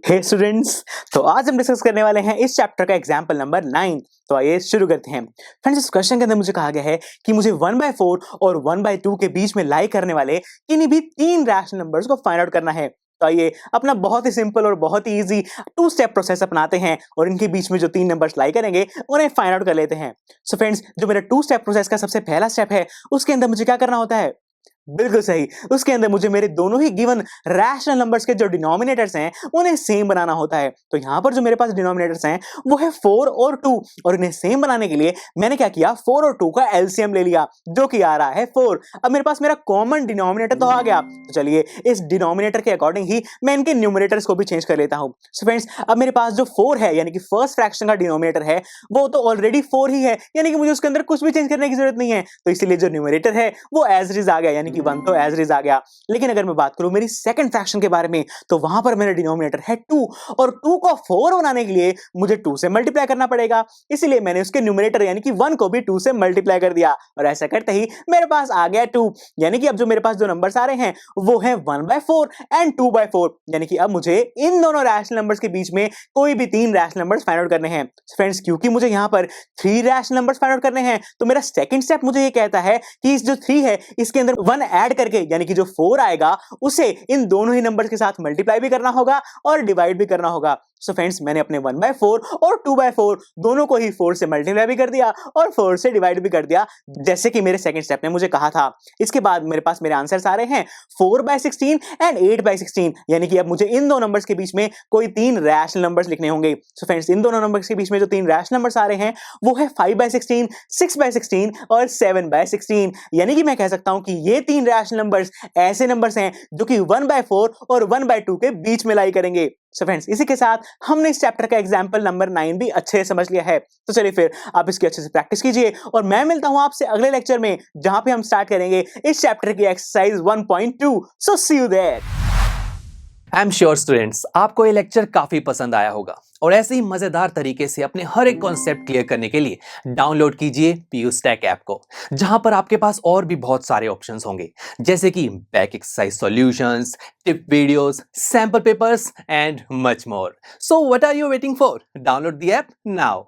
हे students, तो आज हम डिस्कस करने वाले हैं इस चैप्टर का एग्जाम्पल नंबर 9। तो आइए शुरू करते हैं। फ्रेंड्स, इस क्वेश्चन के अंदर मुझे कहा गया है कि मुझे 1/4 और 1/2 के बीच में लाई करने वाले किन्हीं भी तीन रैशनल नंबर्स को फाइंड आउट करना है। तो आइए अपना बहुत ही सिंपल और बहुत ही इजी 2 स्टेप प्रोसेस अपनाते हैं और इनके बीच में जो तीन नंबर्स लाई करेंगे उन्हें फाइंड आउट कर लेते हैं। सो फ्रेंड्स, जो मेरा 2 स्टेप प्रोसेस का सबसे पहला स्टेप है उसके अंदर मुझे क्या करना होता है? बिल्कुल सही, उसके अंदर मुझे मेरे दोनों ही गिवन रैशनल नंबर्स के जो डिनोमिनेटर्स हैं उन्हें सेम बनाना होता है। तो यहां पर जो मेरे पास डिनोमिनेटर्स हैं वो है 4 और 2 और इन्हें सेम बनाने के लिए मैंने क्या किया, 4 और 2 का एलसीएम ले लिया जो कि आ रहा है 4। अब मेरे पास मेरा कॉमन डिनोमिनेटर तो आ गया, तो चलिए इस डिनोमिनेटर के अकॉर्डिंग ही मैं इनके न्यूमरेटर्स को भी चेंज कर लेता हूं। सो फ्रेंड्स, अब मेरे पास जो 4 है यानी कि फर्स्ट फ्रैक्शन का डिनोमिनेटर है वो तो ऑलरेडी 4 ही है, यानी कि मुझे उसके अंदर कुछ भी चेंज करने की जरूरत नहीं है। तो इसलिए जो न्यूमरेटर है वो एज इट इज आ गया, यानी कि 1 तो एज इट इज आ गया। लेकिन अगर मैं बात करूं मेरी सेकंड फ्रैक्शन के बारे में, तो वहां पर मेरा डिनोमिनेटर है 2 और 2 को 4 बनाने के लिए मुझे 2 से मल्टीप्लाई करना पड़ेगा। इसलिए मैंने उसके न्यूमरेटर यानी कि 1 को भी 2 से मल्टीप्लाई कर दिया और ऐसा करते ही मेरे पास आ गया 2। यानी कि अब जो मेरे पास जो नंबर्स आ रहे हैं वो है 1/4 एंड 2/4। यानी कि अब मुझे इन दोनों रैशनल नंबर्स के बीच में कोई भी तीन रैशनल नंबर्स फाइंड आउट करने हैं। फ्रेंड्स, क्योंकि मुझे यहां पर 3 रैशनल नंबर्स फाइंड आउट करने हैं, तो मेरा सेकंड स्टेप मुझे ये कहता है कि इस जो 3 है इसके अंदर 1 ऐड करके यानी कि जो 4 आएगा उसे इन दोनों ही नंबर्स के साथ मल्टीप्लाई भी करना होगा और डिवाइड भी करना होगा। सो फ्रेंड्स, मैंने अपने 1/4 और 2/4 दोनों को ही 4 से मल्टीप्लाई भी कर दिया और 4 से डिवाइड भी कर दिया, जैसे कि मेरे सेकंड स्टेप ने मुझे कहा था। इसके बाद मेरे पास मेरे आंसर्स आ रहे हैं 4/16 एंड 8/16। यानी कि अब मुझे इन दो नंबर्स के बीच में कोई तीन रैशनल नंबर्स लिखने होंगे। सो फ्रेंड्स, इन दोनों नंबर्स के बीच में जो तीन रैशनल नंबर्स आ रहे हैं वो है 5/16, 6/16 और 7/16। यानी कि मैं कह सकता हूं कि ये तीन रैशनल नंबर्स ऐसे नंबर्स हैं जो कि 1/4 और 1/2 के बीच में लाई करेंगे। सो फ्रेंड्स, इसी के साथ हमने इस चैप्टर का एग्जांपल नंबर 9 भी अच्छे से समझ लिया है। तो चलिए फिर आप इसकी अच्छे से प्रैक्टिस कीजिए और मैं मिलता हूं आपसे अगले लेक्चर में, जहां पे हम स्टार्ट करेंगे इस चैप्टर की exercise 1.2। So see you there. I am sure students, आपको ये लेक्चर काफी पसंद आया होगा और ऐसे ही मजेदार तरीके से अपने हर एक कॉन्सेप्ट क्लियर करने के लिए डाउनलोड कीजिए PU Stack ऐप को, जहां पर आपके पास और भी बहुत सारे ऑप्शंस होंगे, जैसे कि back exercise solutions, tip videos, sample papers and much more. So what are you waiting for? Download the app now.